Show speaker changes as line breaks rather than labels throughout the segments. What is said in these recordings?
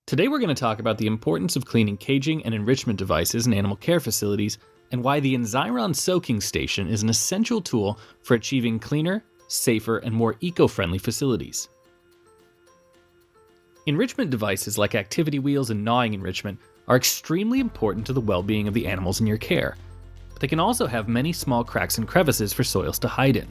Today we're going to talk about the importance of cleaning caging and enrichment devices in animal care facilities and why the Enzyron Soaking Station is an essential tool for achieving cleaner, safer, and more eco-friendly facilities. Enrichment devices like activity wheels and gnawing enrichment are extremely important to the well-being of the animals in your care, but they can also have many small cracks and crevices for soils to hide in.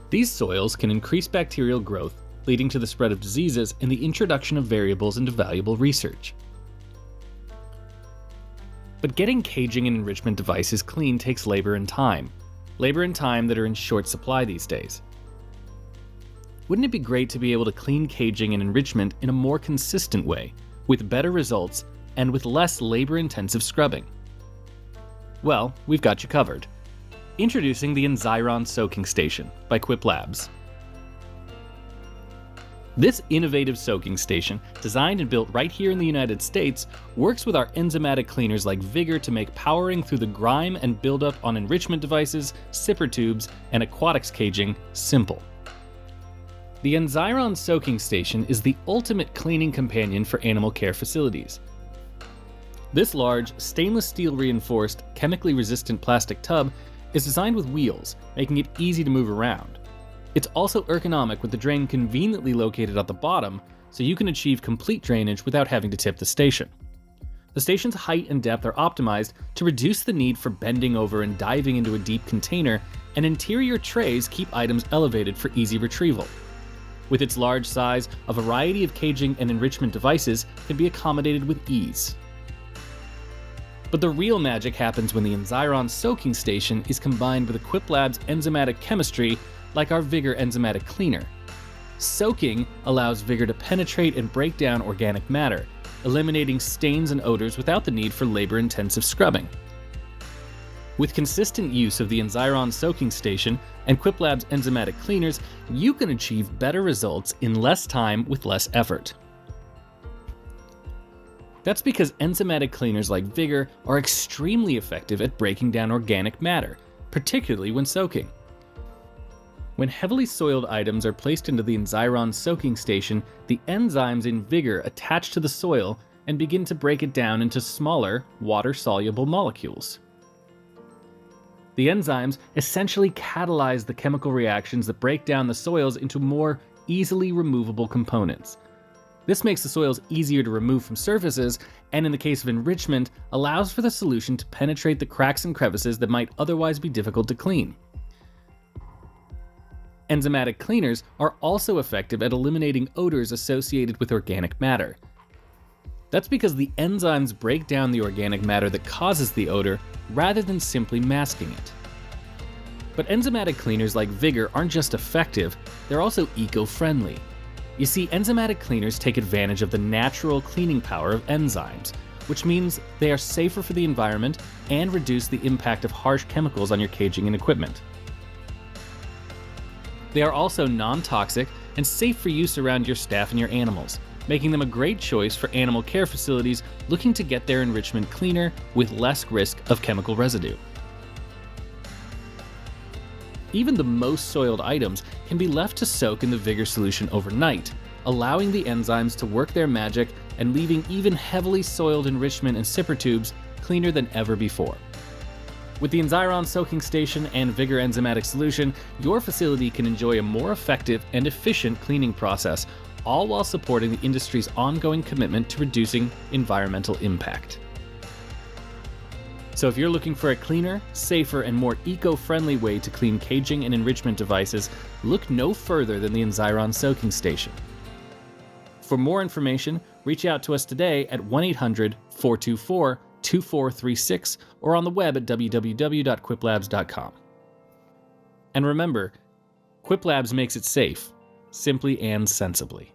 These soils can increase bacterial growth, leading to the spread of diseases and the introduction of variables into valuable research. But getting caging and enrichment devices clean takes labor and time that are in short supply these days. Wouldn't it be great to be able to clean caging and enrichment in a more consistent way, with better results and with less labor-intensive scrubbing? Well, we've got you covered. Introducing the Enzyron Soaking Station by Quip Labs. This innovative soaking station, designed and built right here in the United States, works with our enzymatic cleaners like Vigor to make powering through the grime and buildup on enrichment devices, sipper tubes, and aquatics caging simple. The Enzyron Soaking Station is the ultimate cleaning companion for animal care facilities. This large, stainless steel reinforced, chemically resistant plastic tub is designed with wheels, making it easy to move around. It's also ergonomic with the drain conveniently located at the bottom, so you can achieve complete drainage without having to tip the station. The station's height and depth are optimized to reduce the need for bending over and diving into a deep container, and interior trays keep items elevated for easy retrieval. With its large size, a variety of caging and enrichment devices can be accommodated with ease. But the real magic happens when the Enzyron Soaking Station is combined with a Quip Labs enzymatic chemistry like our Vigor enzymatic cleaner. Soaking allows Vigor to penetrate and break down organic matter, eliminating stains and odors without the need for labor-intensive scrubbing. With consistent use of the Enzyron Soaking Station and Quip Labs enzymatic cleaners, you can achieve better results in less time with less effort. That's because enzymatic cleaners like Vigor are extremely effective at breaking down organic matter, particularly when soaking. When heavily soiled items are placed into the Enzyron Soaking Station, the enzymes in Vigor attach to the soil and begin to break it down into smaller, water-soluble molecules. The enzymes essentially catalyze the chemical reactions that break down the soils into more easily removable components. This makes the soils easier to remove from surfaces, and in the case of enrichment, allows for the solution to penetrate the cracks and crevices that might otherwise be difficult to clean. Enzymatic cleaners are also effective at eliminating odors associated with organic matter. That's because the enzymes break down the organic matter that causes the odor rather than simply masking it. But enzymatic cleaners like Vigor aren't just effective, they're also eco-friendly. You see, enzymatic cleaners take advantage of the natural cleaning power of enzymes, which means they are safer for the environment and reduce the impact of harsh chemicals on your caging and equipment. They are also non-toxic and safe for use around your staff and your animals, making them a great choice for animal care facilities looking to get their enrichment cleaner with less risk of chemical residue. Even the most soiled items can be left to soak in the Vigor solution overnight, allowing the enzymes to work their magic and leaving even heavily soiled enrichment and sipper tubes cleaner than ever before. With the Enzyron Soaking Station and Vigor enzymatic solution, your facility can enjoy a more effective and efficient cleaning process, all while supporting the industry's ongoing commitment to reducing environmental impact. So if you're looking for a cleaner, safer, and more eco-friendly way to clean caging and enrichment devices, look no further than the Enzyron Soaking Station. For more information, reach out to us today at 1-800-424-2436 or on the web at www.quiplabs.com. And remember, Quip Labs makes it safe, simply and sensibly.